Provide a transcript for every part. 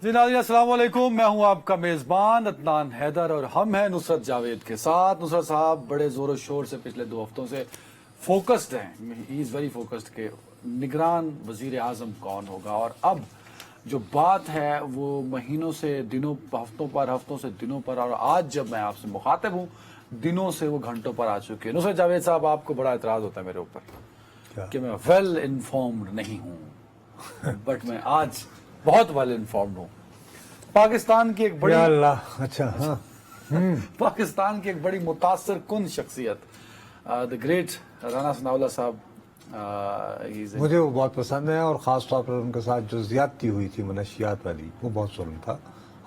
जी नाज़रीन अस्सलाम वालेकुम, मैं हूं आपका मेज़बान अदनान हैदर और हम हैं नुसरत जावेद के साथ। नुसरत साहब बड़े ज़ोर शोर से पिछले 2 हफ्तों से फोकस्ड हैं, ही इज़ वेरी फोकस्ड के निगरान वज़ीर आज़म कौन होगा। और अब जो बात है वो महीनों से दिनों, हफ्तों से दिनों पर, और आज जब मैं आपसे मुखातिब हूँ दिनों से वो घंटों पर आ चुके हैं। नुसरत जावेद साहब, आपको बड़ा एतराज़ होता है मेरे ऊपर कि मैं वेल इन्फॉर्म्ड नहीं हूँ, बट मैं आज बहुत वेल इन्फॉर्म्ड हूँ। पाकिस्तान की एक बड़ी पाकिस्तान की एक बड़ी मुतासर कुन शख्सियत द ग्रेट राना सनाउल्लाह साहब, मुझे वो बहुत पसंद है और ख़ास तौर पर उनके साथ जो ज़्यादती हुई थी मनशियात वाली, वो बहुत जुल्म था।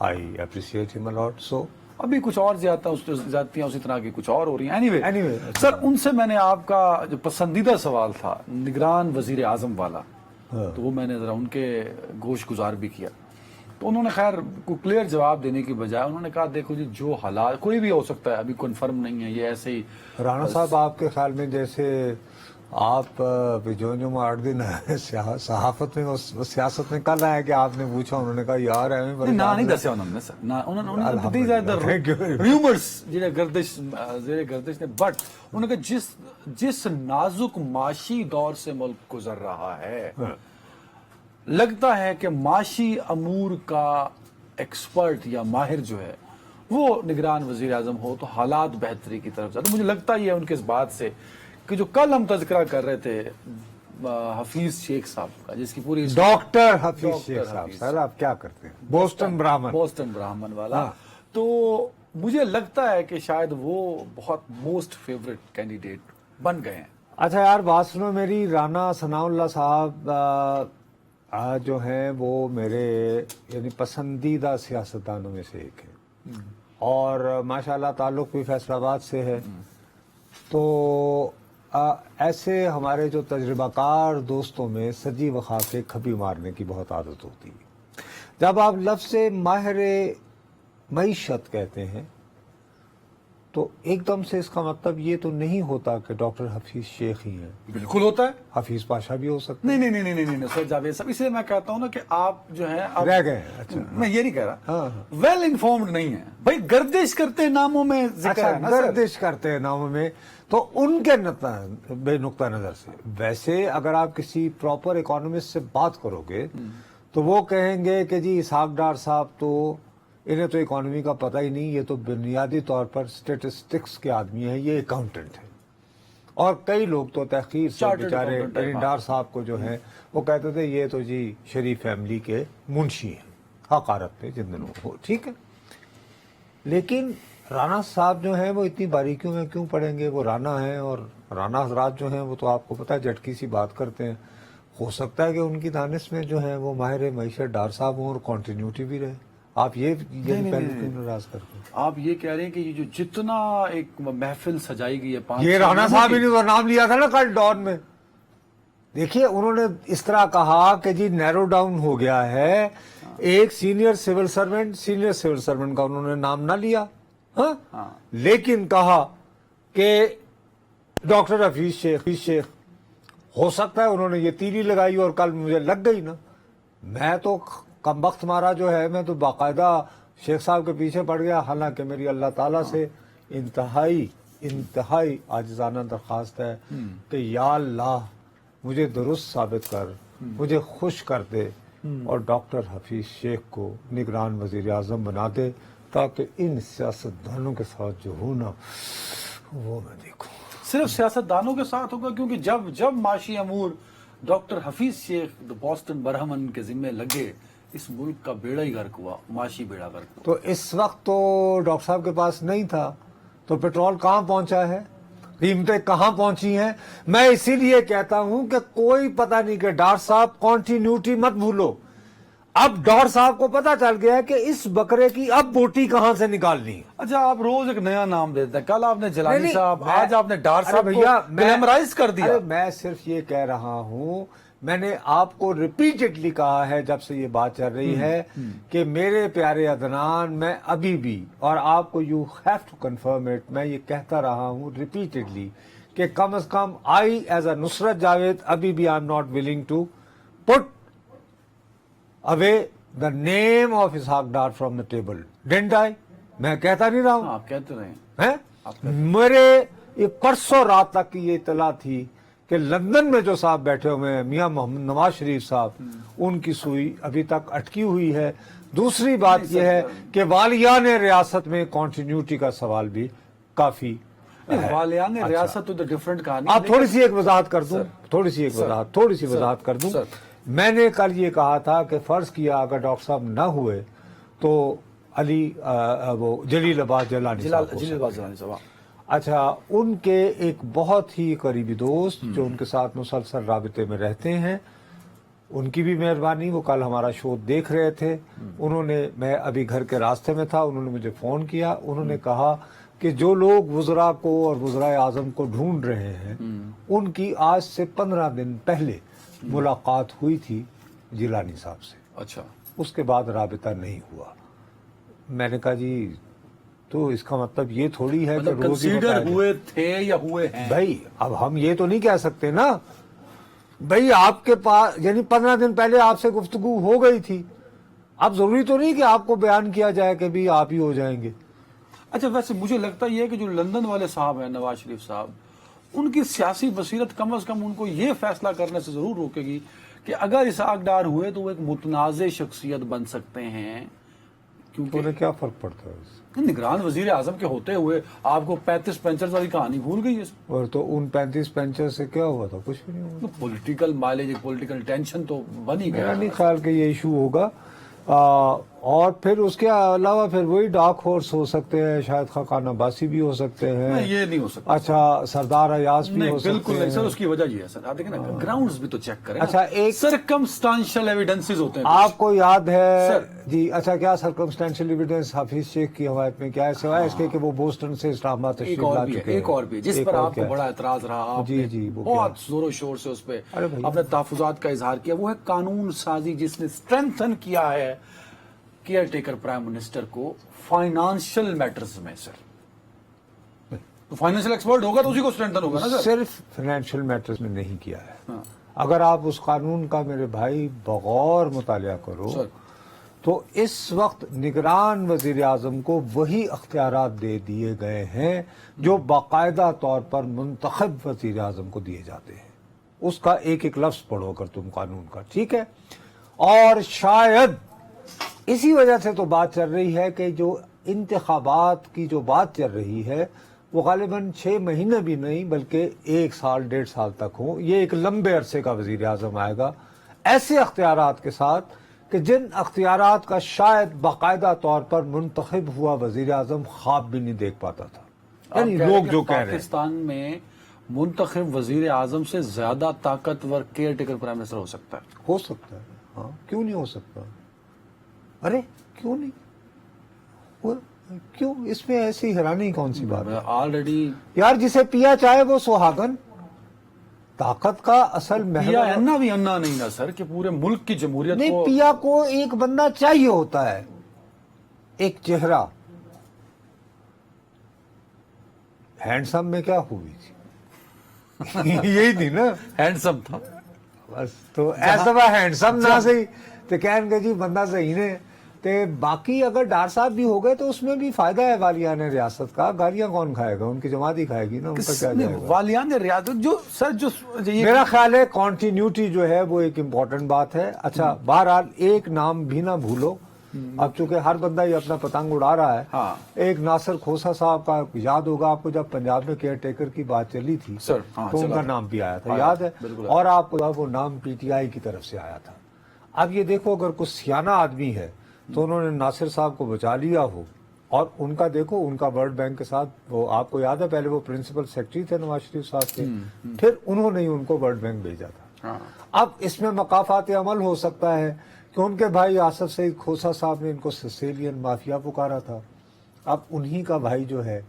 I appreciate him a lot. So अभी कुछ और ज्यादतियां उसी तरह की कुछ और हो रही हैं। एनीवे अच्छा। सर, उनसे मैंने आपका जो पसंदीदा सवाल था निगरान वजीर आजम वाला, तो वो मैंने जरा उनके गोश गुजार भी किया। तो उन्होंने खैर को क्लियर जवाब देने की बजाय उन्होंने कहा देखो जी, जो हालात कोई भी हो सकता है, अभी कन्फर्म नहीं है, ये ऐसे ही। राणा साहब, आपके ख्याल में जैसे आप जो आठ दिन सहाफत में सियासत में कल आया कि आपने पूछा, उन्होंने कहा यार ना नहीं दसिया उन्होंने सर, ना उन्होंने रूमर्स जेडे गर्दिश ने, बट उन्होंने कहा जिस नाजुक माशी दौर से मुल्क गुजर रहा है, लगता है कि माशी अमूर का एक्सपर्ट या माहिर जो है वो निगरान वजीर आजम हो तो हालात बेहतरी की तरफ जाते। मुझे लगता ही है उनके इस बात से कि जो कल हम तज़किरा कर रहे थे हफीज शेख साहब का, जिसकी पूरी डॉक्टर हफीज शेख साहब, सर आप क्या करते हैं, बोस्टन ब्राह्मण वाला। तो मुझे लगता है कि शायद वो बहुत मोस्ट फेवरेट कैंडिडेट बन गए हैं। अच्छा यार, बात सुनो मेरी। राना सनाउल्लाह साहब जो हैं वो मेरे यानी पसंदीदा सियासतदानों में से एक है, और माशाल्लाह ताल्लुक भी फैसलाबाद से है। तो ऐसे हमारे जो तजर्बाकार दोस्तों में सजी वखा के खबी मारने की बहुत आदत होती है। जब आप लफ्ज़ माहिर मईशत कहते हैं तो एकदम से इसका मतलब ये तो नहीं होता कि डॉक्टर हफीज शेख ही हैं। बिल्कुल होता है, हफीज पाशा भी हो सकते हैं। नहीं सर जावेद साहब, इसलिए मैं कहता हूँ ना कि आप जो है आप रह गए। अच्छा, मैं ये नहीं कह रहा, हाँ। वेल इन्फॉर्म्ड नहीं है भाई, गर्दिश करते हैं नामों में जिक्र अच्छा, है ना, गर्दिश करते हैं नामों में, तो उनके बेनुक्ता नजर से। वैसे अगर आप किसी प्रॉपर इकोनॉमिस्ट से बात करोगे तो वो कहेंगे कि जी इसहाक डार साहब तो इन्हें तो इकोनॉमी का पता ही नहीं, ये तो बुनियादी तौर पर स्टेटिस्टिक्स के आदमी है, ये अकाउंटेंट है। और कई लोग तो तहकीर से बेचारे डार साहब को जो है वो कहते थे ये तो जी शरीफ फैमिली के मुंशी हैं, हकारत पे जिन दिनों को, ठीक है। लेकिन राना साहब जो हैं वो इतनी बारीकियों में क्यों पड़ेंगे? वो राना हैं, और राना हजरात जो हैं वो तो आपको पता है झटकी सी बात करते हैं। हो सकता है कि उनकी दानिश में जो है वो माहिर मईशत डार साहब हों और कॉन्टीन्यूटी भी रहे। आप ये पहले क्यों नाराज करते हैं? आप ये कह रहे हैं कि ये जो जितना एक महफिल सजाई गई है, ये राना साहब ही ने तो नाम लिया था ना कल डॉन में। देखिए उन्होंने इस तरह कहा कि जी नैरो डाउन हो गया है, एक सीनियर सिविल सर्वेंट का उन्होंने नाम ना लिया, हाँ? लेकिन कहा कि डॉक्टर हफीज शेख हो सकता है, उन्होंने ये तीली लगाई और कल मुझे लग गई ना। मैं तो कम वक्त मारा जो है, मैं तो बाकायदा शेख साहब के पीछे पड़ गया। हालांकि मेरी अल्लाह ताला से इंतहाई आजिज़ाना दरख्वास्त है कि या अल्लाह मुझे दुरुस्त साबित कर, मुझे खुश कर दे और डॉक्टर हफीज शेख को निगरान वजीर आज़म बना दे, ताकि इन सियासतदानों के साथ जो हो ना वो मैं देखूं। सिर्फ सियासतदानों के साथ होगा, क्योंकि जब माशी अमूर डॉक्टर हफीज शेख बोस्टन बरहमन के जिम्मे लगे, इस मुल्क का बेड़ा ही गर्क हुआ, माशी बेड़ा गर्क हुआ। तो इस वक्त तो डॉक्टर साहब के पास नहीं था, तो पेट्रोल कहाँ पहुंचा है, कीमतें कहाँ पहुंची हैं। मैं इसीलिए कहता हूं कि कोई पता नहीं कि डार साहब कॉन्टिन्यूटी मत भूलो। अब डॉर साहब को पता चल गया है कि इस बकरे की अब बोटी कहां से निकालनी। अच्छा, आप रोज एक नया नाम देते हैं, कल आपने जलानी साहब, आज आपने डार साहब भैया ग्लैमराइज कर दिया। मैं सिर्फ ये कह रहा हूं, मैंने आपको रिपीटेडली कहा है जब से ये बात चल रही है कि मेरे प्यारे अदनान, मैं अभी भी, और आपको you have to confirm it, मैं ये कहता रहा हूं रिपीटेडली कि कम से कम I as a Nusrat Javed अभी भी I am not willing to put away the name of Ishaq Dar from the table. Didn't I? मैं कहता नहीं रहा हूं आप कहते रहे हैं? मेरे ये परसों रात तक की ये इतला थी कि लंदन में जो साहब बैठे हुए हैं मियां मोहम्मद नवाज शरीफ साहब, उनकी सुई अभी तक अटकी हुई है। दूसरी बात यह है कि वालियान रियासत में कॉन्टिन्यूटी का सवाल भी काफी वालियान रियासत तो डिफरेंट कहानी। आप थोड़ी सी एक वजाहत कर दूं, थोड़ी सी वजाहत कर दूं। मैंने कल ये कहा था कि फर्ज किया अगर डॉक्टर साहब न हुए तो अली वो जलील अब्बास जलानी साहब, अच्छा, उनके एक बहुत ही करीबी दोस्त जो उनके साथ मुसलसल राबिते में रहते हैं, उनकी भी मेहरबानी, वो कल हमारा शो देख रहे थे। उन्होंने, मैं अभी घर के रास्ते में था, उन्होंने मुझे फोन किया, उन्होंने कहा कि जो लोग वुज़रा को और वुज़राए आज़म को ढूंढ रहे हैं उनकी आज से 15 दिन पहले मुलाकात हुई थी जिलानी साहब से। अच्छा, उसके बाद राबिता नहीं हुआ। मैंने कहा जी तो इसका मतलब ये थोड़ी है कि रोज ही कंसीडर हुए थे या हुए हैं? भाई अब हम ये तो नहीं कह सकते ना भाई, आपके पास यानी 15 दिन पहले आपसे गुफ्तगू हो गई थी, अब जरूरी तो नहीं कि आपको बयान किया जाए कि भी आप ही हो जाएंगे। अच्छा, वैसे मुझे लगता ये है कि जो लंदन वाले साहब हैं नवाज शरीफ साहब, उनकी सियासी बसीरत कम से कम उनको ये फैसला करने से जरूर रोकेगी कि अगर इसहाक डार हुए तो वो एक मुतनाज़ शख्सियत बन सकते हैं, क्योंकि उन्हें क्या फर्क पड़ता है इससे? निगरान वजीर आजम के होते हुए आपको 35 पेंचर्स वाली कहानी भूल गई है। और तो उन 35 पेंचर से क्या हुआ था? कुछ भी नहीं हुआ। पॉलिटिकल माइलेज, पॉलिटिकल टेंशन तो बन ही गया। मेरा नहीं ख्याल कि ये इशू होगा। और फिर उसके अलावा फिर वही डार्क हॉर्स हो सकते हैं, शायद खाकान अब्बासी भी हो सकते हैं। नहीं, ये नहीं हो सकता। अच्छा, सरदार अयाज भी हो सकते हैं। बिल्कुल नहीं सर, उसकी वजह ये है सर, आप देखें ना, ग्राउंड्स भी तो चेक करें। अच्छा, एक सर्कमस्टांशियल एविडेंसेस होते हैं। आपको याद है सर, जी? अच्छा, क्या सर्कमस्टेंशियल एविडेंस हाफिज शेख की हमायत में क्या है, सिवाय इसके कि वो बोस्टन से इस्लामाबाद तशरीफ ला चुके हैं? एक और भी जिस पर आपको बड़ा एतराज रहा, जी, वो बहुत जोरों शोर से उस पर अपने तहफुजात का इजहार किया, वो है कानून साजी जिसने स्ट्रेंथन किया है केयर टेकर प्राइम मिनिस्टर को फाइनेंशियल मैटर्स में। सर, तो फाइनेंशियल एक्सपर्ट होगा तो उसी को स्ट्रेंथन होगा ना सर। सिर्फ फाइनेंशियल मैटर्स में नहीं किया है। अगर आप उस कानून का मेरे भाई बगौर मुतालिया करो सर, तो इस वक्त निगरान वजीर आजम को वही अख्तियारात दे दिए गए हैं जो बाकायदा तौर पर मुंतखब वजीर आजम को दिए जाते हैं। उसका एक एक लफ्ज पढ़ो अगर तुम कानून का, ठीक है? और शायद इसी वजह से तो बात चल रही है कि जो इंतखाबात की जो बात चल रही है वो गालिबन 6 महीने भी नहीं बल्कि 1 साल 1.5 साल तक हो। ये एक लंबे अरसे का वजीर आजम आएगा ऐसे अख्तियारात के साथ कि जिन अख्तियारात का शायद बाकायदा तौर पर मुंतखब हुआ वजीर आजम ख्वाब भी नहीं देख पाता था। यानी लोग जो कह रहे हैं पाकिस्तान में मुंतखब वजीर आजम से ज्यादा ताकतवर केयर टेकर प्राइम मिनिस्टर हो सकता है। हो सकता है, हाँ, क्यों नहीं हो सकता? अरे क्यों नहीं? क्यों इसमें ऐसी हैरानी कौन सी बात है? ऑलरेडी यार, जिसे पिया चाहे वो सुहागन। ताकत का असल पिया अन्ना भी अन्ना नहीं ना सर, कि पूरे मुल्क की जमहूरियत नहीं, को पिया को एक बंदा चाहिए होता है, एक चेहरा। हैंडसम में क्या हुई थी? यही थी ना, हैंडसम था बस। तो ऐसा हैंडसम ना सही तो कहेंगे जी बंदा सही ने। ते बाकी अगर डार साहब भी हो गए तो उसमें भी फायदा है वालियान रियासत का। गालियां कौन खाएगा? उनकी जमात ही खाएगी ना, उनका क्या जाएगा? वालियान रियासत जो सर जो मेरा ख्याल है कॉन्टिन्यूटी जो है वो एक इम्पोर्टेंट बात है। अच्छा, बहरहाल एक नाम भी ना भूलो, अब चूंकि हर बंदा ये अपना पतंग उड़ा रहा है। हाँ। एक नासिर खोसा साहब का याद होगा आपको, जब पंजाब में केयर टेकर की बात चली थी सर, हाँ, तो उनका नाम भी आया था, याद है? और आपको वो नाम पीटीआई की तरफ से आया था। अब ये देखो, अगर कुछ सियाना आदमी है तो उन्होंने नासिर साहब को बचा लिया हो, और उनका देखो, उनका वर्ल्ड बैंक के साथ वो, आपको याद है, पहले वो प्रिंसिपल सेक्रेटरी थे नवाज शरीफ साहब के, फिर उन्होंने ही उनको वर्ल्ड बैंक भेजा था। हाँ। अब इसमें मकाफात अमल हो सकता है कि उनके भाई आसफ सईद खोसा साहब ने इनको सिसिलियन माफिया पुकारा था। अब उन्हीं का भाई जो है,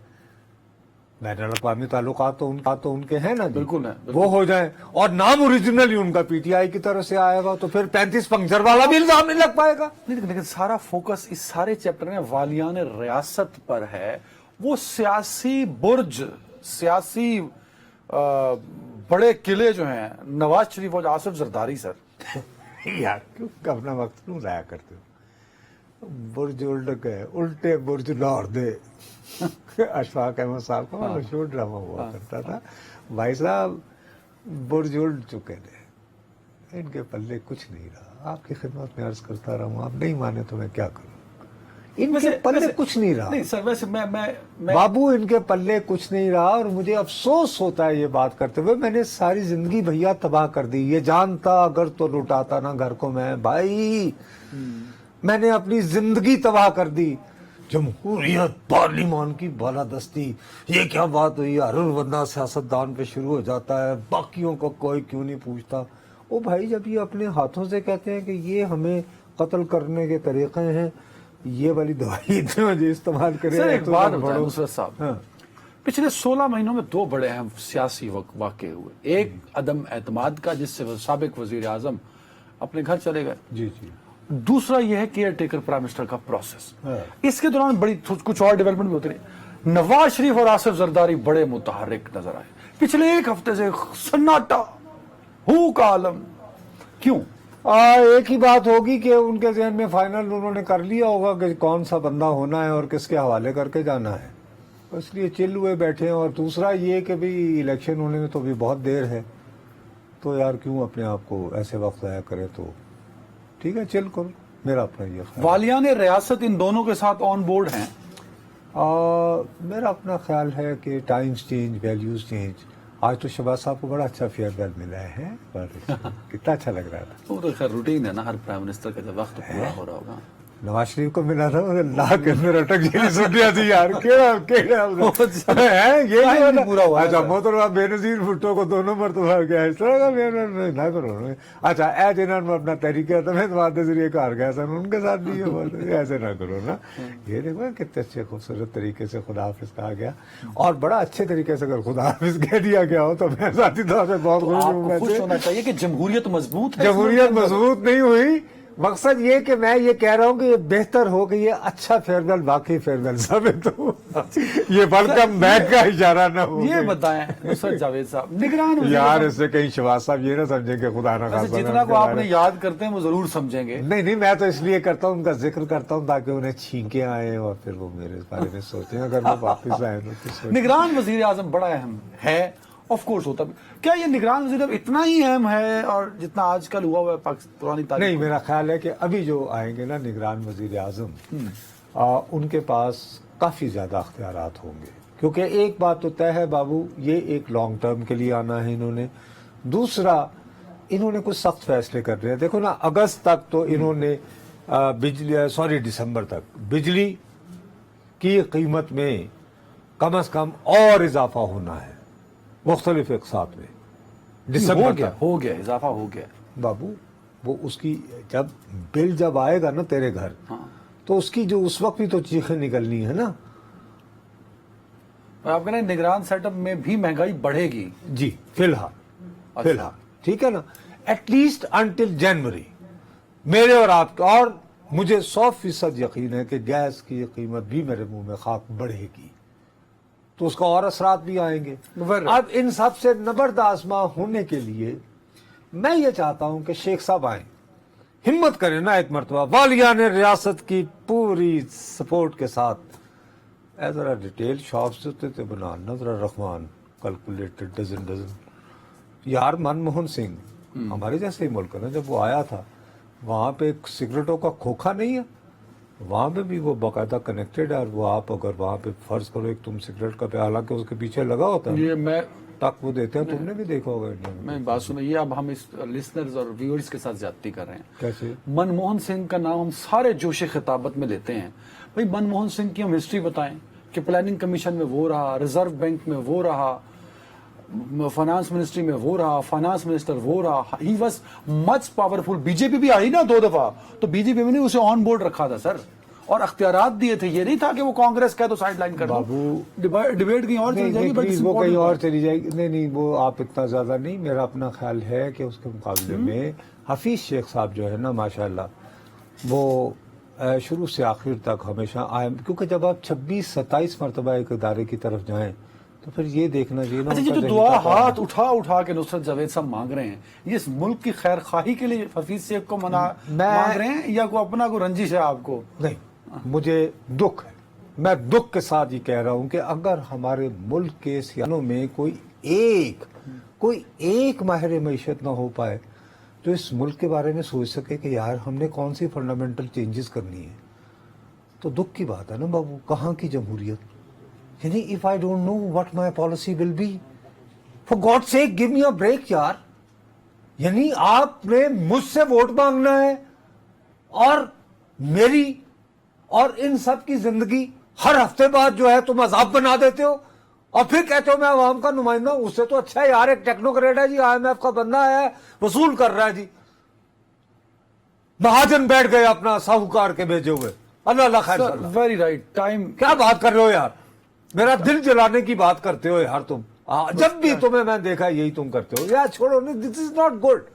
बैनुल अक़वामी ताल्लुकात तो उनके हैं ना, बिल्कुल है, वो हो जाए, और नाम ओरिजिनली उनका पीटीआई की तरफ से आएगा तो फिर 35 पंक्चर वाला भी इल्जाम नहीं लग पाएगा। लेकिन सारा फोकस इस सारे चैप्टर में वालियान रियासत पर है। वो सियासी बुर्ज, सियासी बड़े किले जो हैं, नवाज शरीफ और आसिफ जरदारी सर। यार क्यों अपना वक्त क्यों जाया करते हो? برج الٹ گئے الٹے برج لاہور دے اشفاق احمد صاحب کا مشہور ڈرامہ ہوا کرتا تھا. بھائی صاحب برج الٹ چکے تھے, ان کے پلے کچھ نہیں رہا. آپ کی خدمت میں عرض کرتا رہا ہوں, آپ نہیں مانے تو میں کیا کروں. ان کے پلے کچھ نہیں رہا. نہیں سر, ویسے میں بابو ان کے پلے کچھ نہیں رہا, اور مجھے افسوس ہوتا ہے یہ بات کرتے ہوئے. میں نے ساری زندگی بھیا تباہ کر دی. یہ جانتا اگر تو لٹاتا نا گھر کو میں بھائی, میں نے اپنی زندگی تباہ کر دی. جمہوریت, پارلیمان کی بالادستی, یہ کیا بات ہوئی. ہر بندہ سیاستدان پہ شروع ہو جاتا ہے, باقیوں کو کوئی کیوں نہیں پوچھتا. او بھائی, جب یہ اپنے ہاتھوں سے کہتے ہیں کہ یہ ہمیں قتل کرنے کے طریقے ہیں, یہ والی دوائی جو استعمال کرے. سر ایک بات بتائیں نصرت صاحب, پچھلے 16 مہینوں میں 2 بڑے اہم سیاسی واقعے ہوئے. ایک عدم اعتماد کا, جس سے سابق وزیر اعظم اپنے گھر چلے گئے. جی جی. دوسرا یہ ہے کیئر ٹیکر پرائم منسٹر کا پروسیس. اس کے دوران بڑی کچھ اور ڈیولپمنٹ بھی ہوتی رہی. نواز شریف اور آصف زرداری بڑے متحرک نظر آئے. پچھلے ایک ہفتے سے سناٹا ہو کا عالم. کیوں؟ ایک ہی بات ہوگی کہ ان کے ذہن میں فائنل انہوں نے کر لیا ہوگا کہ کون سا بندہ ہونا ہے اور کس کے حوالے کر کے جانا ہے, اس لیے چل ہوئے بیٹھے ہیں. اور دوسرا یہ کہ بھی الیکشن ہونے میں تو بھی بہت دیر ہے, تو یار کیوں اپنے آپ کو ایسے وقت ضائع کرے. تو ٹھیک ہے, چل کرو. میرا اپنا یہ خیال. والیان ریاست ان دونوں کے ساتھ آن بورڈ ہیں. میرا اپنا خیال ہے کہ ٹائمز چینج, ویلیوز چینج. آج تو شہباز صاحب کو بڑا اچھا فیئر ویل ملا ہے, کتنا اچھا لگ رہا تھا. وہ تو خیر روٹین ہے نا, ہر پرائم منسٹر کا جب وقت پورا ہو رہا ہوگا. نواز شریف کو ملا تھا, اللہ کے اندر اٹک جیلی سنیا تھی یار. اچھا محترمہ بے نظیر بھٹو کو 2 مرتبہ گیا, اس طرح کا نہ کرو. اچھا اے جنہوں نے اپنا طریقہ تمہیں تمہارے ذریعے کار گیا سن, ان کے ساتھ بھی ایسے نہ کرو نا. یہ دیکھو کتنے اچھے خوبصورت طریقے سے خدا حافظ کہا گیا, اور بڑا اچھے طریقے سے اگر خدا حافظ کہہ دیا گیا ہو تو میں ذاتی طور سے بہت خوش ہونا چاہیے کہ جمہوریت مضبوط ہے. جمہوریت مضبوط نہیں ہوئی. مقصد یہ کہ میں یہ کہہ رہا ہوں کہ یہ بہتر ہو کہ یہ اچھا فیئرویل واقعی فیئرویل ثابت ہو, یہ ویلکم بیک کا اشارہ نہ ہو. یہ بتائیں نصرت جاوید صاحب, نگران یار اس سے کہیں شہباز صاحب یہ نہ سمجھیں کہ خدا نہ خاصا جتنا کو آپ نے یاد کرتے ہیں وہ ضرور سمجھیں گے. نہیں, میں تو اس لیے کرتا ہوں, ان کا ذکر کرتا ہوں تاکہ انہیں چھینکیں آئیں اور پھر وہ میرے بارے میں سوچیں. اگر وہ واپس آئیں تو نگران وزیر اعظم بڑا اہم ہے, آف کورس ہوتا بھی. کیا یہ نگران وزیر اعظم اتنا ہی اہم ہے اور جتنا آج کل ہوا ہے پرانی تاریخ؟ نہیں, میرا خیال ہے کہ ابھی جو آئیں گے نا نگران وزیر اعظم, ان کے پاس کافی زیادہ اختیارات ہوں گے. کیونکہ ایک بات تو طے ہے بابو, یہ ایک لانگ ٹرم کے لیے آنا ہے انہوں نے. دوسرا, انہوں نے کچھ سخت فیصلے کر رہے ہیں. دیکھو نا, اگست تک تو انہوں نے دسمبر تک بجلی کی قیمت میں کم از کم اور اضافہ ہونا ہے مختلف اقساط میں. دسمبر ہو گیا اضافہ ہو گیا بابو. وہ اس کی جب بل جب آئے گا نا تیرے گھر, تو اس کی جو اس وقت بھی تو چیخیں نکلنی ہے نا. آپ کہہ رہے ہیں نگران سیٹ اپ میں بھی مہنگائی بڑھے گی؟ جی فی الحال ٹھیک ہے نا, ایٹ لیسٹ انٹل جنوری. میرے اور آپ کا, اور مجھے 100% یقین ہے کہ گیس کی قیمت بھی میرے منہ میں خاک بڑھے گی, تو اس کا اور اثرات بھی آئیں گے. اب ان سب سے نبرد آزما ہونے کے لیے میں یہ چاہتا ہوں کہ شیخ صاحب آئیں, ہمت کریں نا ایک مرتبہ, والیان ریاست کی پوری سپورٹ کے ساتھ. ذرا ڈیٹیل شاپس ہوتے تھے بنانا, ذرا رحمان کیلکولیٹڈ ڈزن. یار منموہن سنگھ ہمارے جیسے ہی ملک ہے نا, جب وہ آیا تھا وہاں پہ ایک سگریٹوں کا کھوکھا نہیں ہے, وہاں پہ بھی وہ باقاعدہ کنیکٹڈ ہے. اور وہ آپ اگر وہاں پہ فرض کرو ایک تم سگریٹ کا پہ, حالانکہ اس کے پیچھے لگا ہوتا ہے, یہ میں تک وہ دیتے ہیں, تم نے بھی دیکھا ہوگا انڈیا میں. میں بات سنیں, یہ اب ہم اس لسنرز اور ویورز کے ساتھ زیادتی کر رہے ہیں. کیسے؟ منموہن سنگھ کا نام ہم سارے جوش خطابت میں لیتے ہیں. بھائی منموہن سنگھ کی ہم ہسٹری بتائیں کہ پلاننگ کمیشن میں وہ رہا, ریزرو بینک میں وہ رہا, فائنانس منسٹری میں وہ رہا, فائنانس منسٹر وہ رہا. He was much powerful. B J P بھی آئی نا 2 دفعہ, تو بی جے پی نے اسے آن بورڈ رکھا تھا سر, اور اختیارات دیے تھے. یہ نہیں تھا کہ وہ کانگریس کا تو سائڈ لائن کر بابو. ڈیبیٹ کہیں اور چلی جائے گی, وہ کہیں اور چلی جائے گی. نہیں, وہ آپ اتنا زیادہ نہیں. میرا اپنا خیال ہے کہ اس کے مقابلے میں حفیظ شیخ صاحب جو ہے نا ماشاءاللہ, وہ شروع سے آخر تک ہمیشہ آئے. کیونکہ جب آپ 26-27 مرتبہ ایک ادارے کی طرف جائیں تو پھر یہ دیکھنا چاہیے نا. اچھا, یہ جو دعا ہاتھ اٹھا کے نصرت جاوید صاحب مانگ رہے ہیں, یہ اس ملک کی خیر خواہی کے لیے حفیظ شیخ کو مانگ رہے ہیں یا کوئی اپنا کوئی رنجش ہے آپ کو؟ نہیں, मुझे दुख है, मैं दुख के साथ ये कह रहा हूं कि अगर हमारे मुल्क के सियानों में कोई एक माहिर मईशत ना हो पाए तो इस मुल्क के बारे में सोच सके कि यार हमने कौन सी फंडामेंटल चेंजेस करनी है, तो दुख की बात है ना बाबू। कहाँ की जमहूरियत? यानी if I don't know what my policy will be, for God sake give me a break यार। यानी आपने मुझसे वोट मांगना है और मेरी और इन सब की जिंदगी हर हफ्ते बाद जो है तुम अजाब बना देते हो और फिर कहते हो मैं आवाम का नुमाइंदा हूं। उससे तो अच्छा है यार एक टेक्नोक्रेट है जी, IMF का बंदा है, वसूल कर रहा है जी। महाजन बैठ गए अपना साहूकार के भेजे हुए। अल्लाह खैर सल्ला। Very right time. क्या बात कर रहे हो यार, मेरा दिल जलाने की बात करते हो यार तुम। जब भी तुम्हें मैं देखा यही तुम करते हो यार। छोड़ो नहीं, this is not good.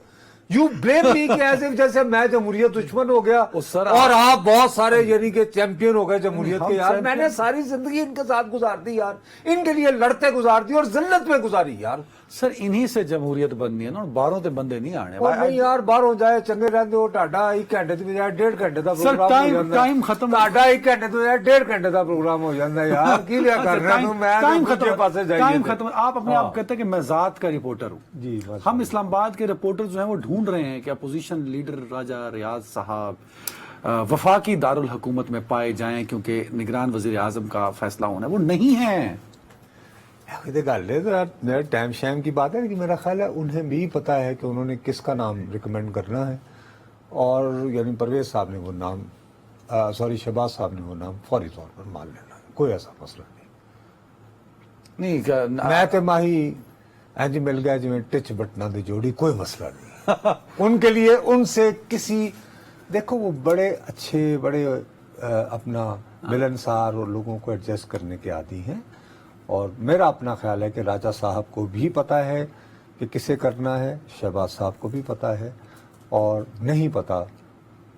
You blame me कि ऐसे जैसे मैं जमहूरियत दुश्मन हो गया और आप बहुत सारे यानी कि चैंपियन हो गए जमहूरियत के। यार मैंने सारी जिंदगी इनके साथ गुजार दी यार, इनके लिए लड़ते गुजार दी और जिल्लत में गुजारी यार। सर इन्हीं से जमहूरियत बननी है ना, बाहरों ते बंदे नहीं आने। और नहीं यार बाहर हो जाए चंगे रहते हो। टाडा 1 घंटे की बजाय 1.5 घंटे का प्रोग्राम हो जाता है। टाइम खत्म। टाडा 1 घंटे की बजाय 1.5 घंटे का प्रोग्राम हो जाता है यार। की लिया कर रहे हो? मैं टाइम खत्म, पासे जाइए। टाइम खत्म। आप अपने आप कहते हैं कि मैं जात का रिपोर्टर हूँ जी। बस हम इस्लामाबाद के रिपोर्टर जो हैं वो ढूंढ रहे हैं कि अपोजिशन लीडर राजा रियाज साहब वफाकी दारुल हुकूमत में पाए जाएं क्योंकि निगरान वजीर आजम का फैसला होना है, वो नहीं है। मेरा टाइम शैम की बात है कि मेरा ख्याल है उन्हें भी पता है कि उन्होंने किसका नाम रिकमेंड करना है और यानी परवेज साहब ने वो नाम शहबाज साहब ने वो नाम फौरी तौर पर मान लेना है। कोई ऐसा मसला नहीं। मैं तो माही इंज मिल गया जिमें टिच बटना दी जोड़ी, कोई मसला नहीं उनके लिए। उनसे किसी देखो वो बड़े अच्छे बड़े अपना मिलनसार और लोगों को एडजस्ट करने के आदी हैं। और मेरा अपना ख्याल है कि राजा साहब को भी पता है कि किसे करना है, शहबाज साहब को भी पता है, और नहीं पता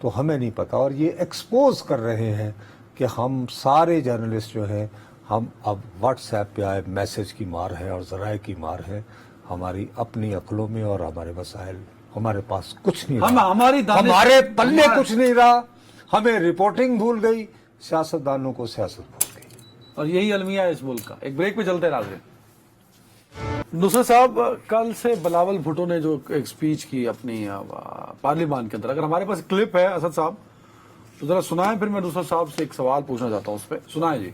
तो हमें नहीं पता। और ये एक्सपोज कर रहे हैं कि हम सारे जर्नलिस्ट जो हैं हम अब व्हाट्सएप पे आए मैसेज की मार है और ज़राए की मार है। हमारी अपनी अक्लों में और हमारे वसाइल हमारे पास कुछ नहीं रहा, हमारे पल्ले कुछ नहीं रहा। हमें रिपोर्टिंग भूल गई, सियासतदानों को सियासत भूल गई। और यही अलमिया है इस मुल्क का। एक ब्रेक पे चलते नाज़रीन। नुसरत साहब कल से बिलावल भुट्टो ने जो एक स्पीच की अपनी पार्लियामान के अंदर, अगर हमारे पास क्लिप है असद साहब तो जरा सुनाएं, फिर मैं नुसरत साहब से एक सवाल पूछना चाहता हूं उस पर। सुनाएं जी।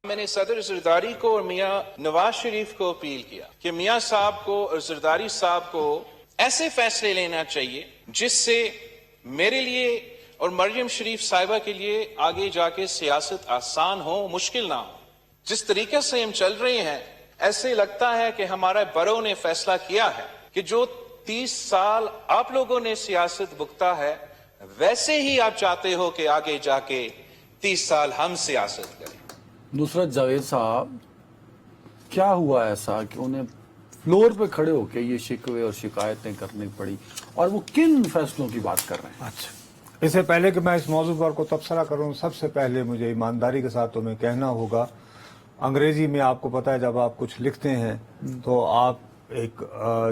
मैंने सदर जरदारी को और मियां नवाज शरीफ को अपील किया कि मियां साहब को और जरदारी साहब को ऐसे फैसले लेना चाहिए जिससे मेरे लिए और मरियम शरीफ साहिबा के लिए आगे जाके सियासत आसान हो, मुश्किल ना हो। जिस तरीके से हम चल रहे हैं ऐसे लगता है कि हमारा बरो ने फैसला किया है कि जो 30 साल आप लोगों ने सियासत भुगता है वैसे ही आप चाहते हो कि आगे जाके 30 साल हम सियासत करें। नुसरत जावेद साहब, क्या हुआ ऐसा कि उन्हें फ्लोर पे खड़े होकर ये शिकवे और शिकायतें करनी पड़ी, और वो किन फैसलों की बात कर रहे हैं? अच्छा, इससे पहले कि मैं इस मौजू पर को तबसरा करूं, सबसे पहले मुझे ईमानदारी के साथ तुम्हें कहना होगा, अंग्रेजी में आपको पता है जब आप कुछ लिखते हैं तो आप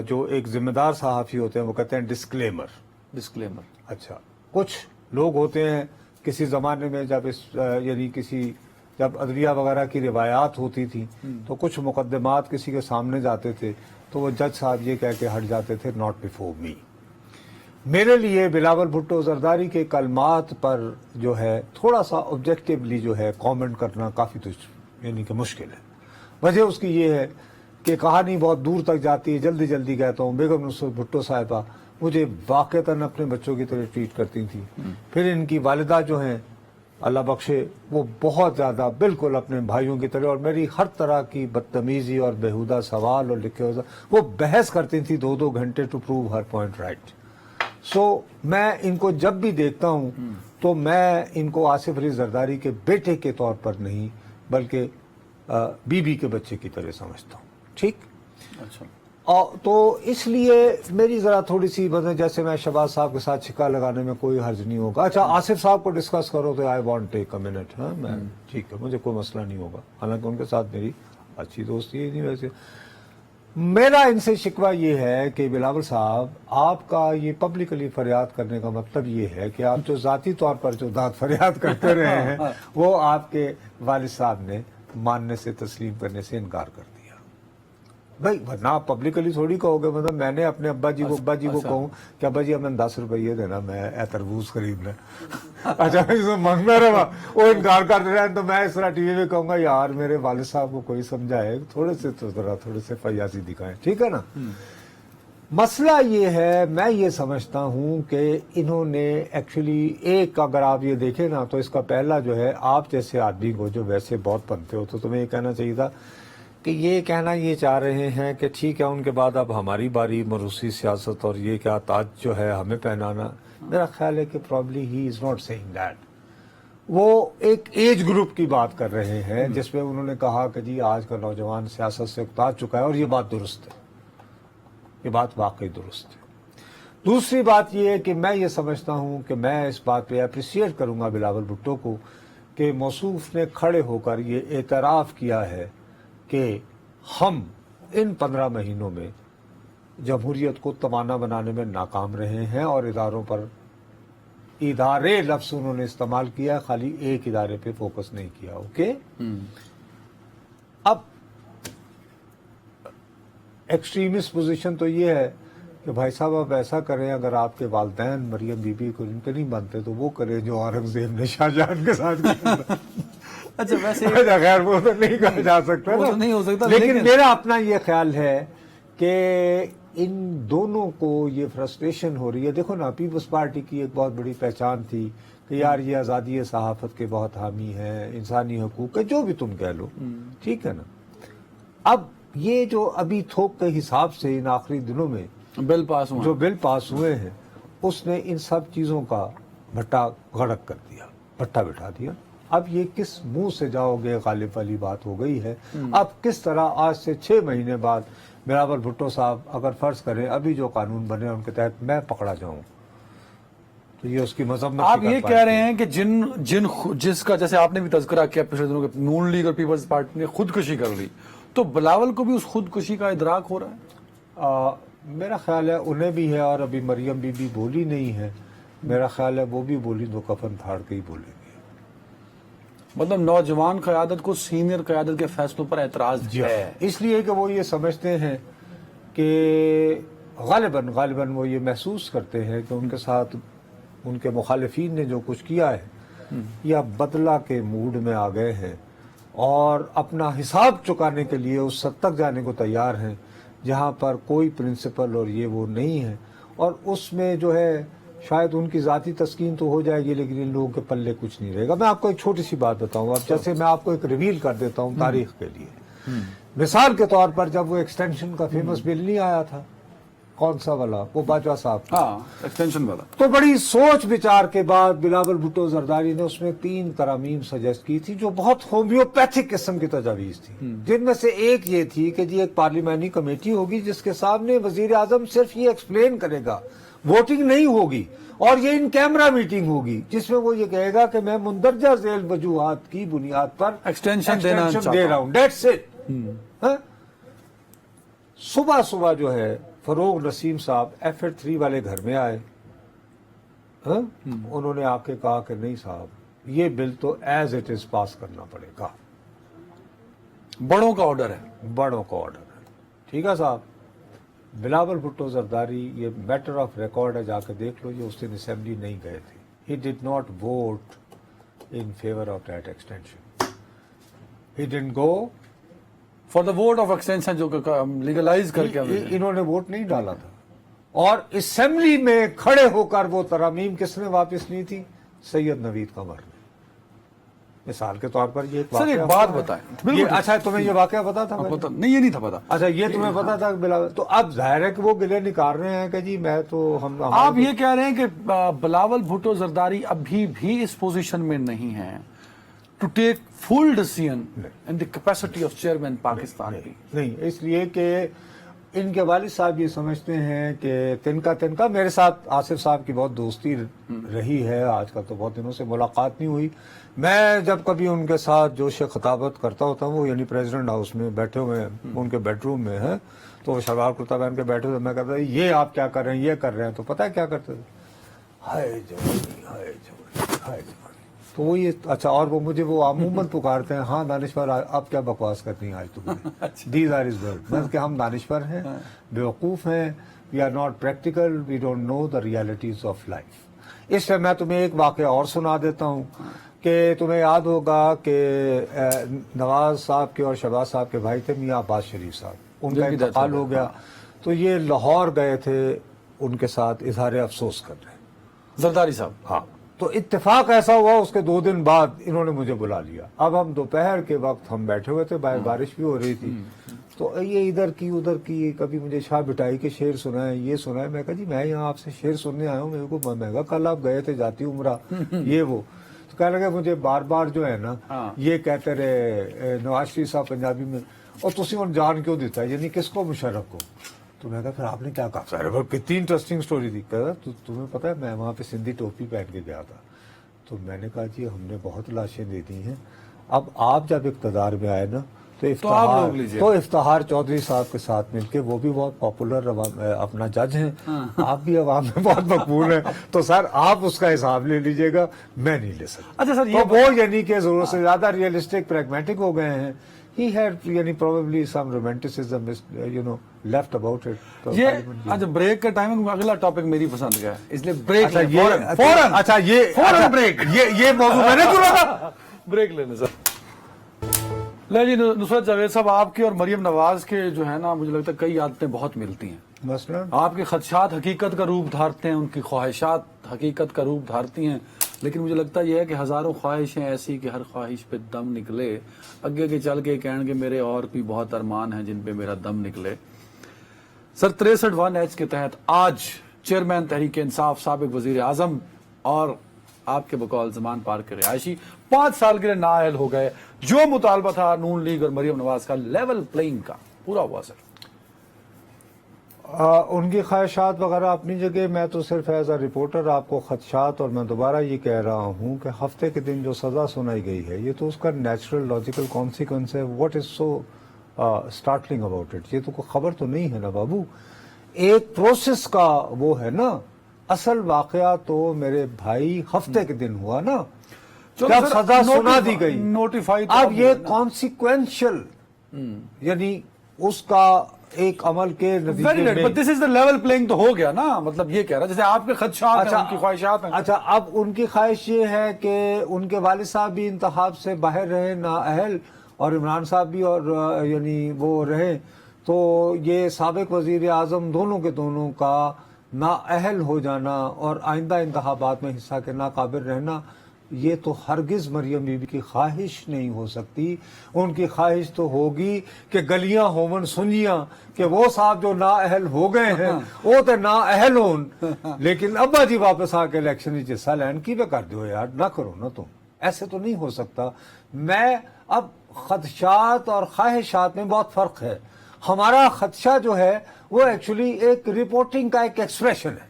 जो एक जिम्मेदार सहाफ़ी होते हैं वो कहते हैं डिस्क्लेमर। अच्छा, कुछ लोग होते हैं किसी ज़माने में जब जब अदलिया वगैरह की रिवायात होती थी तो कुछ मुकदमात किसी के सामने जाते थे तो वो जज साहब ये कह के हट जाते थे, नॉट बिफोर मी। मेरे लिए बिलावल भुट्टो जरदारी के कलमात पर जो है थोड़ा सा ऑब्जेक्टिवली जो है कमेंट करना काफ़ी यानी कि मुश्किल है। वजह उसकी ये है कि कहानी बहुत दूर तक जाती है, जल्दी जल्दी कहता हूँ। बेगम नुसरत भुट्टो साहिबा मुझे वाक़तन अपने बच्चों की तरह ट्रीट करती थी। फिर इनकी वालिदा जो हैं अल्लाह बख्शे, वो बहुत ज़्यादा बिल्कुल अपने भाइयों की तरह, और मेरी हर तरह की बदतमीज़ी और बेहुदा सवाल और लिखे हुए वो बहस करती थी 2-2 घंटे टू प्रूव हर पॉइंट राइट। सो मैं इनको जब भी देखता हूँ तो मैं इनको आसिफ अली जरदारी के बेटे के तौर पर नहीं बल्कि बीबी के बच्चे की तरह समझता हूँ। ठीक, अच्छा। तो इसलिए मेरी ज़रा थोड़ी सी मतलब जैसे मैं शहबाज साहब के साथ छिका लगाने में कोई हर्ज नहीं होगा। अच्छा, आसिफ साहब को डिस्कस करो तो I want take a minute. हाँ, मैं ठीक है, मुझे कोई मसला नहीं होगा, हालांकि उनके साथ मेरी अच्छी दोस्ती है नहीं। वैसे मेरा इनसे शिकवा ये है कि बिलावल साहब, आपका ये पब्लिकली फरियाद करने का मतलब ये है कि आप जो जाती तौर पर जो दाद फरियाद करते रहे हैं वो आपके वालिद साहब ने मानने से, तस्लीम करने से इनकार कर दिया। भाई वरना आप पब्लिकली थोड़ी कहोगे, मतलब मैंने अपने अब्बा जी को कहूँ कि अब्बा जी हमें 10 रुपये देना, मैं तरबूज खरीदना। अच्छा इसमें मांगना रहा, वो इनकार कर रहे हैं, तो मैं इस तरह टीवी में कहूंगा यार मेरे वालिद साहब को कोई समझाए, थोड़े से फयासी दिखाएं, ठीक है ना। मसला ये है, मैं ये समझता हूँ कि इन्होंने एक्चुअली एक, अगर आप ये देखें ना तो इसका पहला जो है, आप जैसे आदमी को जो वैसे बहुत बनते हो, तो तुम्हें ये कहना चाहिए था कि ये कहना ये चाह रहे हैं कि ठीक है उनके बाद अब हमारी बारी मरूसी सियासत और ये क्या ताज जो है हमें पहनाना। मेरा ख्याल है कि probably he is not saying that. वो एक एज ग्रुप की बात कर रहे हैं जिसमें उन्होंने कहा कि जी आज का नौजवान सियासत से उकता चुका है, और ये बात दुरुस्त है, ये बात वाकई दुरुस्त है। दूसरी बात ये है कि मैं ये समझता हूँ कि मैं इस बात पे अप्रिशिएट करूंगा बिलावल भुट्टो को कि मौसूफ ने खड़े होकर ये एतराफ़ किया है कि हम इन 15 महीनों में जमहूरियत को तवाना बनाने में नाकाम रहे हैं, और इदारों पर, इदारे लफ्ज़ उन्होंने इस्तेमाल किया, खाली एक इदारे पे फोकस नहीं किया। ओके, अब एक्सट्रीमिस्ट पोजीशन तो ये है कि भाई साहब आप ऐसा करें, अगर आपके वालदैन मरियम बीबी को उनके नहीं मानते तो वो करें जो औरंगजेब ने शाहजहां के साथ किया। अच्छा वैसे खैर वो तो नहीं कहा जा सकता, वो तो नहीं हो सकता, लेकिन मेरा अपना ये ख्याल है कि इन दोनों को ये फ्रस्ट्रेशन हो रही है। देखो ना, पीपल्स पार्टी की एक बहुत बड़ी पहचान थी कि यार ये आज़ादी सहाफत के बहुत हामी हैं, इंसानी हकूक के, जो भी तुम कह लो, ठीक है ना। अब ये जो अभी थोक के हिसाब से इन आखिरी दिनों में बिल पास हुआ, जो बिल पास हुए हैं, उसने इन सब चीज़ों का भट्टा गड़क कर दिया, भट्टा बिठा दिया। अब ये किस मुंह से जाओगे, गालिब वाली बात हो गई है। अब किस तरह आज से 6 महीने बाद बिलावल भुट्टो साहब अगर फर्ज करें अभी जो कानून बने उनके तहत मैं पकड़ा जाऊं, तो ये उसकी मजम्मत। आप ये कह रहे हैं कि जिसका जैसे आपने भी तज़किरा किया पिछले दिनों के, नून लीग और पीपल्स पार्टी ने खुदकुशी कर ली, तो बिलावल को भी उस खुदकुशी का इदराक हो रहा है? मेरा ख्याल है उन्हें भी है, और अभी मरियम बीबी बोली नहीं है, मेरा ख्याल है वो भी बोली तो कफन फाड़ के ही बोलेंगे। मतलब नौजवान क़यादत को सीनियर क़यादत के फैसलों पर एतराज है, इसलिए कि वो ये समझते हैं कि गालिबन वो ये महसूस करते हैं कि उनके साथ उनके मुखालिफिन ने जो कुछ किया है, या बदला के मूड में आ गए हैं और अपना हिसाब चुकाने के लिए उस हद तक जाने को तैयार हैं जहाँ पर कोई प्रिंसिपल और ये वो नहीं है। और उसमें जो है शायद उनकी ज़ाती तस्कीन तो हो जाएगी, लेकिन इन लोगों के पल्ले कुछ नहीं रहेगा। मैं आपको एक छोटी सी बात बताऊँ, अब जैसे मैं आपको एक रिवील कर देता हूँ तारीख के लिए। मिसाल के तौर पर जब वो एक्सटेंशन का फेमस बिल नहीं आया था, कौन सा वाला, वो बाजवा साहब, हाँ एक्सटेंशन वाला, तो बड़ी सोच विचार के बाद बिलावल भुट्टो जरदारी ने उसमें 3 तरामीम सजेस्ट की थी जो बहुत होम्योपैथिक किस्म की तजावीज थी, जिनमें से एक ये थी कि जी एक पार्लियामानी कमेटी होगी जिसके सामने वजीर आजम सिर्फ ये एक्सप्लेन करेगा, वोटिंग नहीं होगी, और ये इन कैमरा मीटिंग होगी जिसमें वो ये कहेगा कि मैं मुंदरजा झेल वजूहात की बुनियाद पर एक्सटेंशन दे रहा हूं, डेट्स इट। सुबह सुबह जो है फरोग नसीम साहब F 3 वाले घर में आए, उन्होंने आके कहा कि नहीं साहब ये बिल तो एज इट इज पास करना पड़ेगा, बड़ों का ऑर्डर है, बड़ों का ऑर्डर है, ठीक है साहब। बिलावल भुट्टो जरदारी, ये मैटर ऑफ रिकॉर्ड है, जाकर देख लो, ये उस दिन असेंबली नहीं गए थे। He did not vote in favour of that extension, he didn't go for the vote of extension जो लीगलाइज करके इन्होंने वोट नहीं डाला था। और असेंबली में खड़े होकर वो तरामीम किसने वापस ली थी? सैयद नवीद कमर ने। मिसाल के तौर पर ये सर एक बात बताएं, अच्छा तुम्हें ये वाकया पता था? पता नहीं, ये नहीं था पता। अच्छा ये तुम्हें पता था बिलावल? तो अब जाहिर है कि वो गिले निकाल रहे हैं कि जी मैं तो हम आप ये कह रहे हैं कि बिलावल भुट्टो जरदारी अभी भी इस पोजीशन में नहीं है to take full decision in the capacity of chairman Pakistan की? नहीं, इसलिए कि ان کے والد صاحب یہ سمجھتے ہیں کہ تنکا میرے ساتھ آصف صاحب کی بہت دوستی رہی ہے، آج کل تو بہت دنوں سے ملاقات نہیں ہوئی. میں جب کبھی ان کے ساتھ جوش خطابت کرتا ہوتا ہوں، وہ یعنی پریزیڈنٹ ہاؤس میں بیٹھے ہوئے ان کے بیڈ روم میں ہیں، تو وہ شلوار کرتا پہن کے بیٹھے ہوئے، میں کہتا یہ آپ کیا کر رہے ہیں، یہ کر رہے ہیں، تو پتہ ہے کیا کرتے تھے، ہائے جوانی ہائے جوانی ہائے جوانی. تو وہ یہ اچھا، اور وہ مجھے وہ عموماً پکارتے ہیں، ہاں دانشور آپ کیا بکواس کرنی ہے آج تم نے، دیز آر از ورڈ، میں کہ ہم دانشور ہیں، بیوقوف ہیں، we are not practical, we don't know the realities of life. اس سے میں تمہیں ایک واقعہ اور سنا دیتا ہوں کہ تمہیں یاد ہوگا کہ نواز صاحب کے اور شہباز صاحب کے بھائی تھے میاں عباس شریف صاحب، ان کا انتقال ہو گیا، تو یہ لاہور گئے تھے ان کے ساتھ اظہار افسوس کر رہے ہیں زرداری صاحب. ہاں، تو اتفاق ایسا ہوا اس کے 2 دن بعد انہوں نے مجھے بلا لیا. اب ہم دوپہر کے وقت ہم بیٹھے ہوئے تھے، باہر بارش بھی ہو رہی تھی، تو یہ ادھر کی کبھی مجھے شاہ بٹائی کے شعر سنائے، یہ سنائے. میں کہا جی میں یہاں آپ سے شعر سننے آیا ہوں، میرے کو میں کہا کل آپ گئے تھے جاتی عمرہ یہ وہ. تو کہنے لگے مجھے بار بار جو ہے نا یہ کہتے رہے نواز شریف صاحب پنجابی میں، اور تسی ان جان کیوں دیتا ہے، یعنی کس کو، مشرف کو. تو میں کہا پھر آپ نے کیا کہا، سر کتنی انٹرسٹنگ سٹوری تھی. کہا تمہیں پتہ ہے میں وہاں پہ سندھی ٹوپی پہن کے گیا تھا. تو میں نے کہا جی ہم نے بہت لاشیں دے دی ہیں، اب آپ جب اقتدار میں آئے نا تو افتخار چودھری صاحب کے ساتھ مل کے، وہ بھی بہت پاپولر اپنا جج ہیں، آپ بھی عوام میں بہت مقبول ہیں، تو سر آپ اس کا حساب لے لیجئے گا، میں نہیں لے سکتا. اچھا سر، یہ وہ یعنی کہ ضرورت سے زیادہ ریئلسٹک پریگمیٹک ہو گئے ہیں. He had یعنی probably some romanticism left about it. یہ اچھا بریک کا ٹائمنگ، اگلا ٹاپک میری پسند کا ہے، اس لیے بریک اچھا یہ موضوع میں نے چنا تھا، بریک لینے سر. لے جی نصرت جاوید صاحب، آپ کے اور مریم نواز کے جو ہے نا، مجھے لگتا ہے کئی عادتیں بہت ملتی ہیں. مثلا آپ کے خدشات حقیقت کا روپ دھارتے ہیں، ان کی خواہشات حقیقت کا روپ دھارتی ہیں، لیکن مجھے لگتا یہ ہے کہ ہزاروں خواہشیں ایسی کہ ہر خواہش پہ دم نکلے، اگے کے چل کے کہن کہ میرے اور بھی بہت ارمان ہیں جن پہ میرا دم نکلے. سر 63(1)H کے تحت آج چیئرمین تحریک انصاف، سابق وزیر اعظم اور آپ کے بقول زمان پارک کے رہائشی 5 سال کے لیے نااہل ہو گئے. جو مطالبہ تھا نون لیگ اور مریم نواز کا لیول پلینگ کا، پورا ہوا سر. ان کی خواہشات وغیرہ اپنی جگہ، میں تو صرف ایز اے رپورٹر آپ کو خدشات، اور میں دوبارہ یہ کہہ رہا ہوں کہ ہفتے کے دن جو سزا سنائی گئی ہے یہ تو اس کا نیچرل لاجیکل کانسیکوینس ہے. What is so startling about it? یہ تو کوئی خبر تو نہیں ہے نا بابو، ایک پروسیس کا وہ ہے نا. اصل واقعہ تو میرے بھائی ہفتے کے دن ہوا نا جب سزا سنا دی گئی، نوٹیفائی. اب یہ کانسیکوینشل یعنی اس کا ایک عمل کے نتیجے میں، دس از دا لیول پلینگ تو ہو گیا نا، مطلب یہ کہہ رہا جیسے آپ کے خدشات ہیں، ان کی خواہشات ہیں. اچھا اب ان کی خواہش یہ ہے کہ ان کے والد صاحب بھی انتخاب سے باہر رہے نااہل، اور عمران صاحب بھی اور یعنی وہ رہے، تو یہ سابق وزیر اعظم دونوں کے دونوں کا نااہل ہو جانا اور آئندہ انتخابات میں حصہ کے ناقابل رہنا، یہ تو ہرگز مریم بی بی کی خواہش نہیں ہو سکتی. ان کی خواہش تو ہوگی کہ گلیاں ہومن سنجیاں، کہ وہ صاحب جو نااہل ہو گئے ہیں وہ تو نااہل ہون، لیکن ابا جی واپس آ کے الیکشن حصہ لین کی پہ کر دو یار، نہ کرو نا تم، ایسے تو نہیں ہو سکتا. میں اب خدشات اور خواہشات میں بہت فرق ہے. ہمارا خدشہ جو ہے وہ ایکچولی ایک رپورٹنگ کا ایک ایکسپریشن ہے.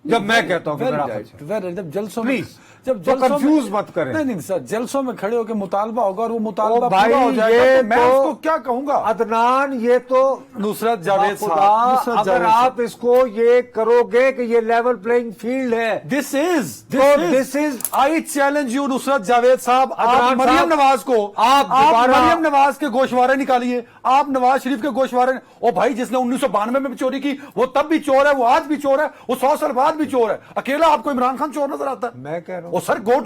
جب میں کہتا ہوں کہ میرا خدشہ، جب جلسوں پلیز کنفیوز مت کریں. نہیں سر، جلسوں میں کھڑے ہو کے مطالبہ ہوگا اور وہ مطالبہ بھائی پورا ہو جائے گا یہ تو میں اس کو کیا کہوں گا؟ عدنان یہ تو نصرت جاوید خدا، صاحب، اگر آپ اس کو یہ کرو گے کہ یہ لیول پلینگ فیلڈ ہے، دس از آئی چیلنج یو نصرت جاوید صاحب، آپ عدنان مریم صاحب، نواز کو، آپ مریم نواز کے گوشوارے نکالیے، آپ نواز شریف کے گوشوارے. او بھائی جس نے 1992 میں بھی چوری کی وہ تب بھی چور ہے، وہ آج بھی چور ہے، وہ 100 سال بعد بھی چور ہے. اکیلا آپ کو عمران خان چور نظر آتا ہے؟ میں کہہ رہا ہوں او سر گو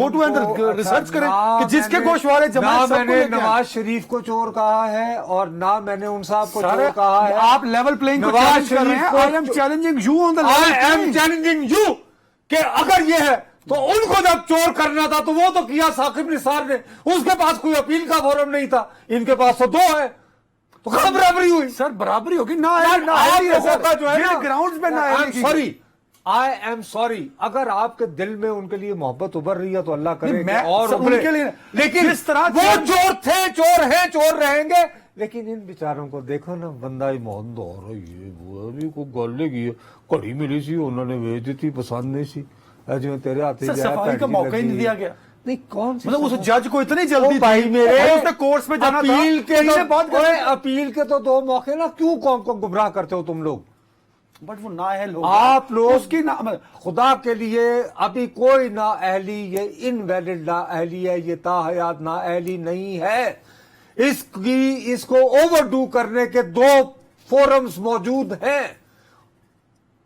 ٹو اینڈ ریسرچ کریں کہ جس کے گوشوارے جماعت نہ میں نے نواز شریف کو چور کہا ہے اور نہ میں نے ان صاحب کو چور کہا ہے. آپ لیول پلینگ کو چیلنج کر رہے ہیں. I am challenging you on the level I am challenging you کہ اگر یہ ہے تو ان کو جب چور کرنا تھا تو وہ تو کیا ثاقب نثار نے، اس کے پاس کوئی اپیل کا فورم نہیں تھا، ان کے پاس تو 2 ہے، تو کہاں برابری ہوئی؟ سر برابری ہوگی نا، گراؤنڈز میں نہ. آئی ایم سوری اگر آپ کے دل میں ان کے لیے محبت ابھر رہی ہے تو اللہ کرے میں اور ان کے لیے، لیکن جس طرح وہ چور تھے، چور ہیں، چور رہیں گے، لیکن ان بیچاروں کو دیکھو نا, بندہ ایماندار ہے, یہ وہ ہے, کوئی گل نہیں کی, گھڑی ملی سی انہوں نے بھیج دیتی, پسند نہیں سی, جو تیرے ہاتھ سر صفائی کا موقع ہی نہیں دیا گیا. نہیں کون سی مطلب اس جج کو اتنی جلدی بھائی میرے اس نے کورس میں جانا تھا, اپیل کے تو 2 موقع نا, کیوں قوم کو گمراہ کرتے ہو تم لوگ؟ بٹ وہ نااہل ہو آپ لوگ اس کی خدا کے لیے ابھی کوئی نااہلی, یہ انویلڈ نااہلی ہے, یہ تاحیات نااہلی نہیں ہے. اس کو اوور ڈو کرنے کے 2 فورمز موجود ہیں.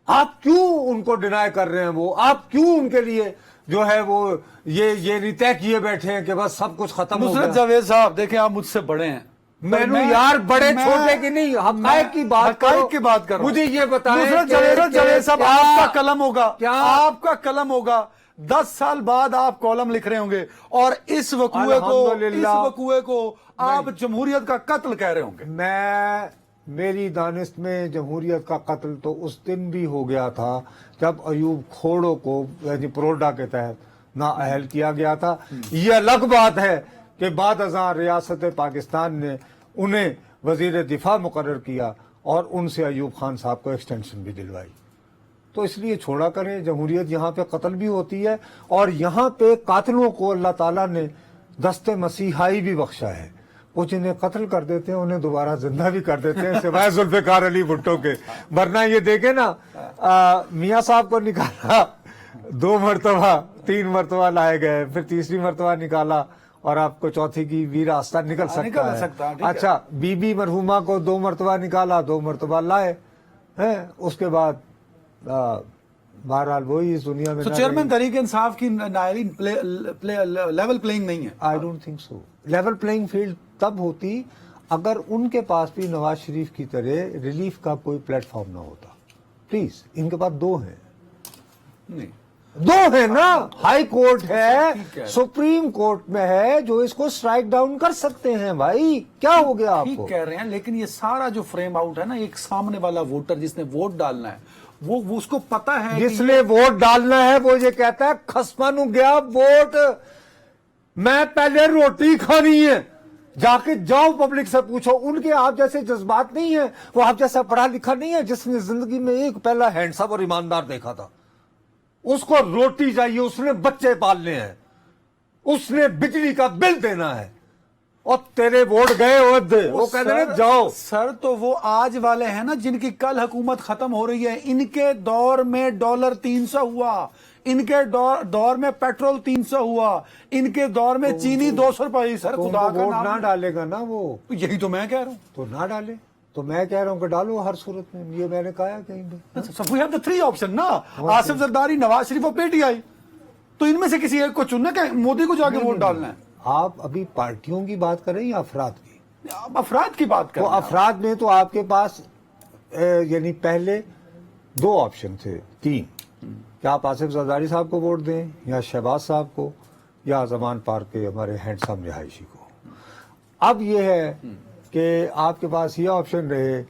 آپ کیوں ان کو ڈینائی کر رہے ہیں؟ وہ آپ کیوں ان کے لیے جو ہے وہ یہ نہیں طے کیے بیٹھے ہیں کہ بس سب کچھ ختم ہو گیا؟ نصرت جاوید صاحب دیکھیں آپ مجھ سے بڑے ہیں, میں نے یار بڑے چھوٹے کی نہیں, حقائق کی بات کر رہا ہوں. مجھے یہ بتائیں نصرت جاوید صاحب آپ کا قلم ہوگا, کیا آپ کا قلم ہوگا, 10 سال بعد آپ کالم لکھ رہے ہوں گے اور اس وقوعے کو آپ جمہوریت کا قتل کہہ رہے ہوں گے. میری دانست میں جمہوریت کا قتل تو اس دن بھی ہو گیا تھا جب ایوب کھوڑوں کو یعنی پروڈا کے تحت نااہل کیا گیا تھا. یہ الگ بات ہے کہ بعد ازاں ریاست پاکستان نے انہیں وزیر دفاع مقرر کیا اور ان سے ایوب خان صاحب کو ایکسٹینشن بھی دلوائی. تو اس لیے چھوڑا کریں, جمہوریت یہاں پہ قتل بھی ہوتی ہے اور یہاں پہ قاتلوں کو اللہ تعالیٰ نے دست مسیحائی بھی بخشا ہے. وہ جنہیں قتل کر دیتے ہیں انہیں دوبارہ زندہ بھی کر دیتے ہیں, سوائے ذوالفقار علی بھٹو کے. ورنہ یہ دیکھیں نا, میاں صاحب کو نکالا 2 مرتبہ 3 مرتبہ لائے گئے, پھر تیسری مرتبہ نکالا اور آپ کو چوتھی کی ویر آستہ نکل سکتا ہے. اچھا, بی بی مرحومہ کو 2 مرتبہ نکالا, 2 مرتبہ لائے ہیں, اس کے بعد بہرحال وہی اس دنیا میں. چیئرمین تحریک انصاف کی نااہلی لیول پلینگ نہیں ہے. I don't think so. Level playing field تب ہوتی اگر ان کے پاس بھی نواز شریف کی طرح ریلیف کا کوئی پلیٹ فارم نہ ہوتا. پلیز, ان کے پاس 2 ہیں. نہیں 2 ہیں نا, ہائی کورٹ ہے, سپریم کورٹ میں ہے, جو اس کو سٹرائک ڈاؤن کر سکتے ہیں. بھائی کیا ہو گیا آپ کو؟ کہہ رہے ہیں, لیکن یہ سارا جو فریم آؤٹ ہے نا, ایک سامنے والا ووٹر جس نے ووٹ ڈالنا ہے وہ اس کو پتا ہے, جس نے ووٹ ڈالنا ہے وہ یہ کہتا ہے خسمانو گیا ووٹ, میں پہلے روٹی کھانی ہے. جا کے جاؤ پبلک سے پوچھو, ان کے آپ جیسے جذبات نہیں ہیں, وہ آپ جیسا پڑھا لکھا نہیں ہے جس نے زندگی میں ایک پہلا ہینڈسم اور ایماندار دیکھا تھا. اس کو روٹی چاہیے, اس نے بچے پالنے ہیں, اس نے بجلی کا بل دینا ہے, اور تیرے ووٹ گئے وہ کہتے ہیں جاؤ. سر تو وہ آج والے ہیں نا جن کی کل حکومت ختم ہو رہی ہے. ان کے دور میں ڈالر 300 ہوا, ان کے دور میں پیٹرول 300 ہوا, ان کے دور میں چینی 200 روپئے. سر خدا کا ووٹ نہ ڈالے گا نا وہ, یہی تو میں کہہ رہا ہوں. تو نہ ڈالے, تو میں کہہ رہا ہوں کہ ڈالو ہر صورت میں. یہ میں نے کہا کہیں پہ وی ہیو the 3 آپشن نا, آصف زرداری, نواز شریف اور پی ٹی آئی. تو ان میں سے کسی ایک کو چننا کہ مودی کو جا کے ووٹ ڈالنا ہے. آپ ابھی پارٹیوں کی بات کریں یا افراد کی؟ افراد کی بات کریں. تو افراد میں تو آپ کے پاس یعنی پہلے 2 آپشن تھے, 3, کہ آپ آصف زرداری صاحب کو ووٹ دیں, یا شہباز صاحب کو, یا زمان پارک کے ہمارے ہینڈسم رہائشی کو. اب یہ ہے کہ آپ کے پاس یہ آپشن رہے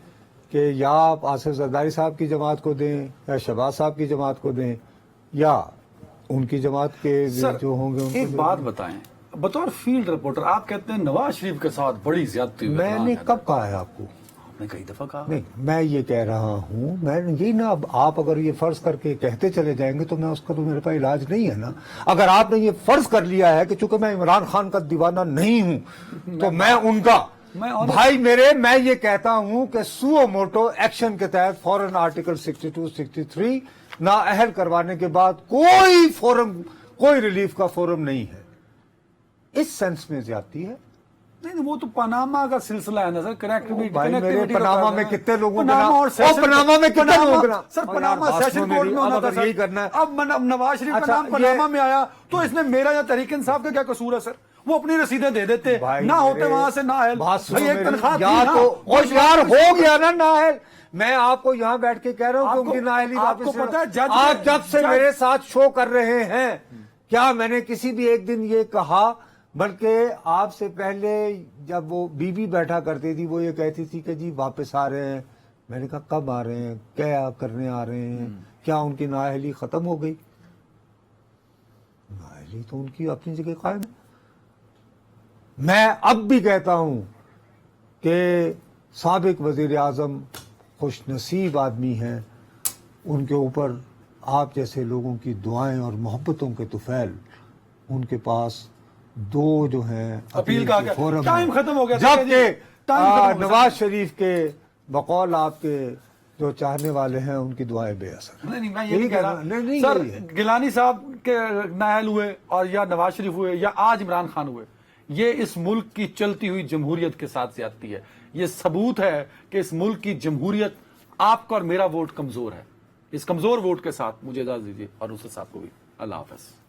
کہ یا آپ آصف زرداری صاحب کی جماعت کو دیں, یا شہباز صاحب کی جماعت کو دیں, یا ان کی جماعت کے جو ہوں گے. ایک بات بتائیں, بطور فیلڈ رپورٹر آپ کہتے ہیں نواز شریف کے ساتھ بڑی زیادتی ہوئی. میں نے کب کہا ہے آپ کو؟ آپ نے کئی دفعہ کہا. نہیں, میں یہ کہہ رہا ہوں, میں یہ نا, اب آپ اگر یہ فرض کر کے کہتے چلے جائیں گے تو میں اس کا تو میرے پاس علاج نہیں ہے نا. اگر آپ نے یہ فرض کر لیا ہے کہ چونکہ میں عمران خان کا دیوانہ نہیں ہوں تو میں ان کا بھائی میرے, میں یہ کہتا ہوں کہ سو موٹو ایکشن کے تحت فوراً آرٹیکل 62-63 نااہل کروانے کے بعد کوئی فورم, کوئی ریلیف کا فورم نہیں ہے. اس سینس میں زیادتی ہے. نہیں, وہ تو پاناما کا سلسلہ ہے نا سر. بھائی میرے پاناما میں کتنے لوگوں پاناما میں کتنے لوگوں سر, پاناما سیشن کورٹ میں ہونا تھا یہی کرنا ہے. اب نواز شریف کا نام پاناما میں آیا تو اس میں میرا یا تحریک انصاف کا کیا قصور ہے سر؟ وہ اپنی رسیدیں دے دیتے, نہ ہوتے وہاں سے نااہل. ایک تنخواہ یار ہو گیا نا نااہل. میں آپ کو یہاں بیٹھ کے کہہ رہا ہوں کہ ان کی نااہلی واپس. آپ جب سے میرے ساتھ شو کر رہے ہیں, کیا میں نے کسی بھی ایک دن یہ کہا؟ بلکہ آپ سے پہلے جب وہ بی بی بیٹھا کرتی تھی وہ یہ کہتی تھی کہ جی واپس آ رہے ہیں. میں نے کہا کب آ رہے ہیں, کیا کرنے آ رہے ہیں, کیا ان کی نااہلی ختم ہو گئی؟ نااہلی تو ان کی اپنی جگہ قائم ہے. میں اب بھی کہتا ہوں کہ سابق وزیر اعظم خوش نصیب آدمی ہیں، ان کے اوپر آپ جیسے لوگوں کی دعائیں اور محبتوں کے طفیل ان کے پاس دو جو ہیں اپیل کا کے فورم ٹائم ہیں۔ ختم ہو گیا، جبکہ ٹائم ختم ہو گیا۔ نواز شریف کے بقول آپ کے جو چاہنے والے ہیں ان کی دعائیں بے اثر۔ نہیں میں یہ نہیں کہہ رہا نہیں، سر، یہی ہے۔ گیلانی صاحب کے نائل ہوئے اور یا نواز شریف ہوئے یا آج عمران خان ہوئے، یہ اس ملک کی چلتی ہوئی جمہوریت کے ساتھ زیادتی ہے۔ یہ ثبوت ہے کہ اس ملک کی جمہوریت آپ کا اور میرا ووٹ کمزور ہے۔ اس کمزور ووٹ کے ساتھ مجھے اجازت دیجیے اور نصرت صاحب کو بھی۔ اللہ حافظ۔